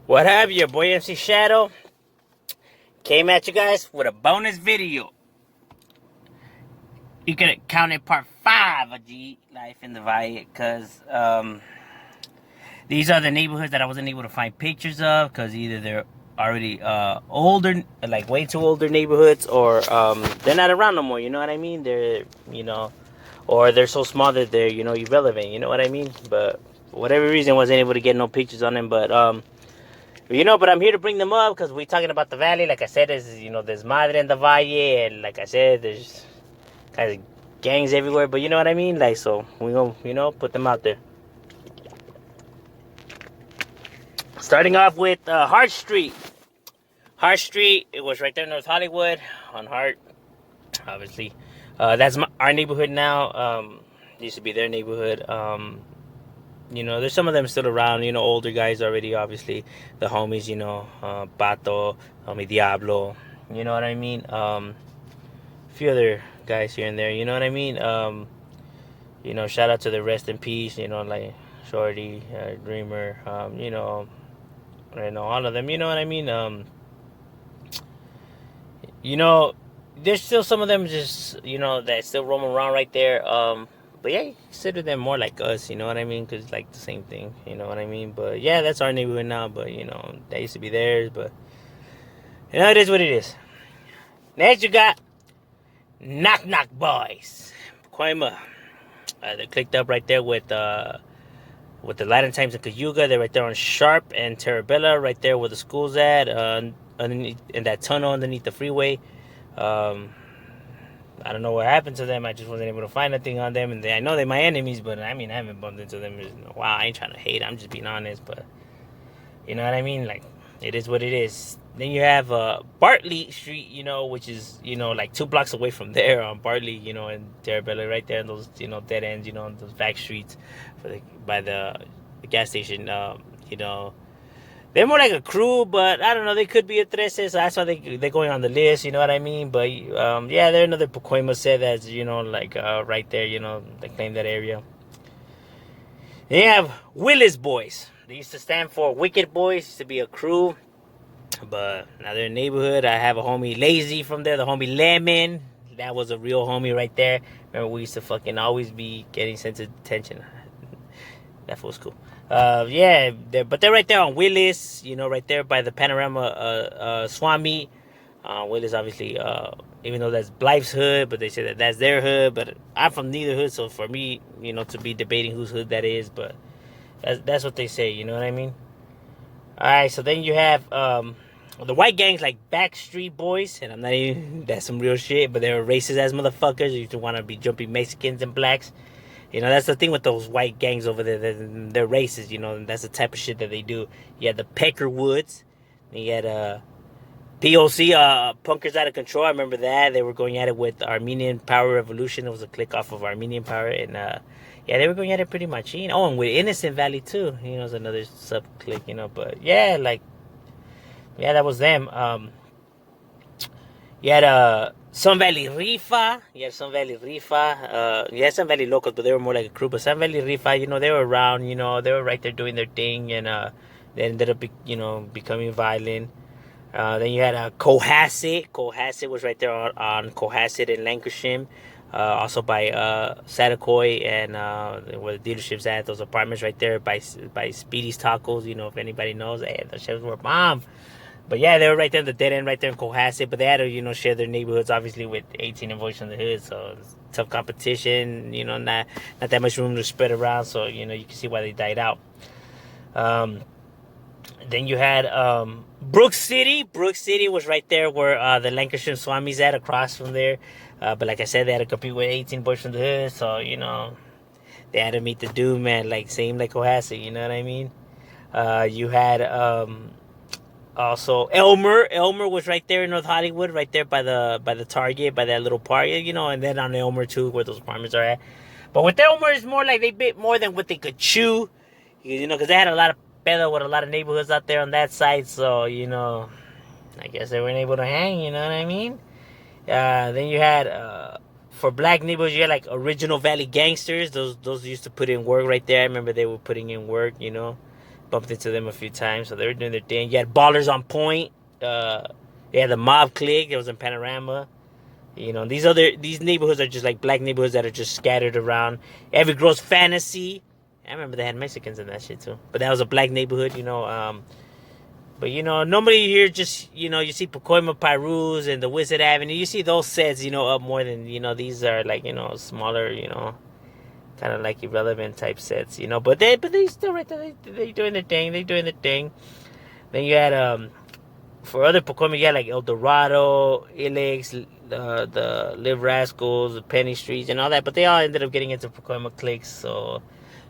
What have you, boy MC Shadow? Came at you guys with a bonus video. You could count it part 5 of G Life in the Valle, because these are the neighborhoods that I wasn't able to find pictures of, because either they're already older, like way too older neighborhoods, or they're not around no more, you know what I mean? They're, or they're so small that they're, irrelevant, you know what I mean? But for whatever reason, I wasn't able to get no pictures on them, but but I'm here to bring them up because we're talking about the valley. Like I said, there's madre in the valle, and like I said, there's kind of gangs everywhere. But you know what I mean? Like, so we gonna, put them out there. Starting off with Hart Street. Hart Street, it was right there in North Hollywood on Hart, obviously. That's our neighborhood now. Used to be their neighborhood. There's some of them still around, older guys already, obviously. The homies, Pato, homie Diablo, you know what I mean? A few other guys here and there, you know what I mean? Shout out to the rest in peace, like Shorty, Dreamer, all of them, you know what I mean? There's still some of them just, that still roam around right there. But yeah, you consider them more like us, you know what I mean? Because like the same thing, you know what I mean? But yeah, that's our neighborhood now. But that used to be theirs. But it is what it is. Next, you got Knock Knock Boys, Pacoima. They're clicked up right there with the Latin Times in Cayuga. They're right there on Sharp and Terabella, right there where the school's at, underneath in that tunnel underneath the freeway. I don't know what happened to them. I just wasn't able to find anything on them. And I know they're my enemies, but I mean, I haven't bumped into them. Wow, I ain't trying to hate. I'm just being honest. But you know what I mean? Like, it is what it is. Then you have Bartley Street, which is, like 2 blocks away from there on Bartley, and Terabella right there in those, dead ends, those back streets by the gas station, They're more like a crew, but I don't know. They could be a trece, so that's why they're going on the list. You know what I mean? But yeah, they're another Pacoima set that's right there. They claim that area. Then you have Willis Boys. They used to stand for Wicked Boys. Used to be a crew, but now they're a neighborhood. I have a homie Lazy from there. The homie Lemon. That was a real homie right there. Remember, we used to fucking always be getting sent to detention. That was cool. Yeah, but they're right there on Willis, right there by the Panorama Swami. Willis, obviously, even though that's Blythe's hood, but they say that's their hood. But I'm from neither hood, so for me, to be debating whose hood that is, but that's what they say, you know what I mean? All right, so then you have the white gangs like Backstreet Boys, and I'm not even, that's some real shit, but they're racist ass motherfuckers. You used to want to be jumping Mexicans and blacks. That's the thing with those white gangs over there. They're racist, and that's the type of shit that they do. You had the Peckerwoods. You had POC, Punkers Out of Control. I remember that. They were going at it with Armenian Power Revolution. It was a click off of Armenian Power. And yeah, they were going at it pretty much. Oh, and with Innocent Valley too. It's another sub-click, But yeah, yeah, that was them. You had Sun Valley Rifa. You had Sun Valley Rifa. You had Sun Valley Locals, but they were more like a crew. But Sun Valley Rifa, they were around, they were right there doing their thing. And they ended up, becoming violent. Then you had Cohasset. Cohasset was right there on Cohasset and Lancashire. Also by Satakoy and where the dealership's at. Those apartments right there by Speedy's Tacos. If anybody knows. Hey, those shit were bomb. But yeah, they were right there in the dead end, right there in Cohasset. But they had to, share their neighborhoods, obviously, with 18 and Voice on the Hood. So it's tough competition, not that much room to spread around. So, you can see why they died out. Then you had Brook City. Brook City was right there where the Lancashire Swami's at, across from there. But like I said, they had to compete with 18 Boys from the Hood. So, they had to meet the doom, man, same like Cohasset, you know what I mean? You had... Also, Elmer was right there in North Hollywood, right there by the Target, by that little park, and then on Elmer too, where those apartments are at. But with Elmer, it's more like they bit more than what they could chew, because they had a lot of pedo with a lot of neighborhoods out there on that side. So, I guess they weren't able to hang, you know what I mean? Then you had for black neighborhoods, you had like Original Valley Gangsters. Those used to put in work right there. I remember they were putting in work, bumped into them a few times, so they were doing their thing. You had Ballers on Point. They had the Mob Clique. It was in Panorama. These neighborhoods are just like black neighborhoods that are just scattered around. Every Girl's Fantasy. I remember they had Mexicans in that shit too. But that was a black neighborhood. But normally here just you see Pacoima Pyrus and the Wizard Avenue. You see those sets up more than these are like smaller kind of like irrelevant type sets. But they still right there. They doing their thing. They doing their thing. Then you had for other Pacoima, you had like El Dorado, Ilex, the Live Rascals, the Penny Streets, and all that. But they all ended up getting into Pacoima cliques, so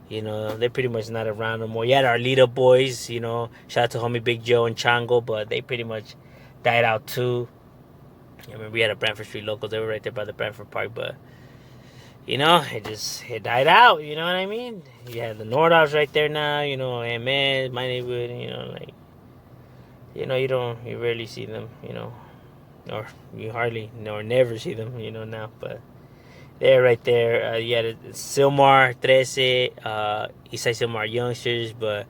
they're pretty much not around no more. You had our Lita Boys, shout out to homie Big Joe and Chango, but they pretty much died out too. I remember we had a Brantford Street Locals. They were right there by the Brantford Park, but it died out. You know what I mean? You had the Nordoffs right there now. M.O.D, my neighborhood. You rarely see them. Or you hardly or never see them. Now, but they're right there. You had Silmar, 13, Eastside Silmar Youngsters, but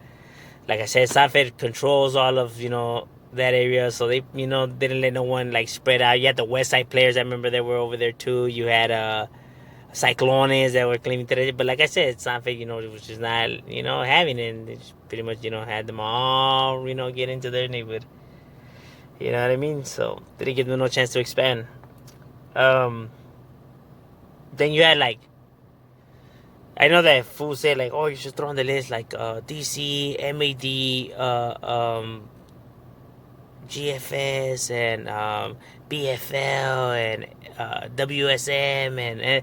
like I said, Sanford controls all of that area, so they didn't let no one like spread out. You had the West Side players. I remember they were over there too. You had Cyclones that were claiming today, but like I said, Sanford it was just not having it. And they just pretty much had them all get into their neighborhood. You know what I mean? So they didn't give them no chance to expand. Then you had like, I know that fool said like, oh, you should throw on the list like DC, M.O.D, GFS, and BFL, and WSM, and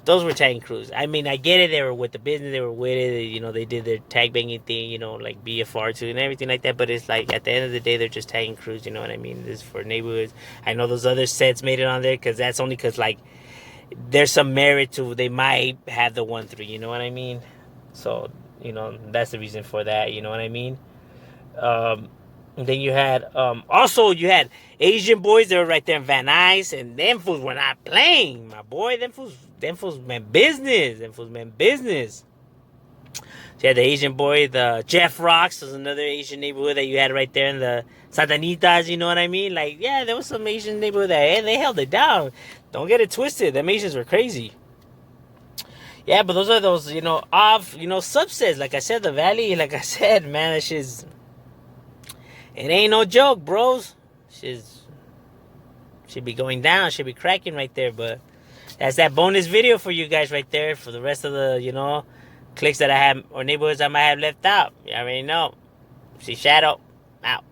those were tagging crews. I mean, I get it. They were with the business. They were with it. They did their tag banging thing, like BFR2 and everything like that. But it's like, at the end of the day, they're just tagging crews. You know what I mean? This is for neighborhoods. I know those other sets made it on there because that's only because, like, there's some merit to they might have the 1-3. You know what I mean? So, that's the reason for that. You know what I mean? Then you had, also you had Asian boys that were right there in Van Nuys, and them fools were not playing, my boy. Them fools meant business. So you had the Asian boy, the Jeff Rocks was another Asian neighborhood that you had right there in the Santanitas, you know what I mean? Like, yeah, there was some Asian neighborhood that, they held it down. Don't get it twisted. Them Asians were crazy. Yeah, but those are those, subsets. Like I said, the Valley, like I said, man, that shit's, it ain't no joke, bros. Should be going down. Should be cracking right there. But that's that bonus video for you guys right there. For the rest of the, cliques that I have or neighborhoods I might have left out. You already know. See Shadow. Out.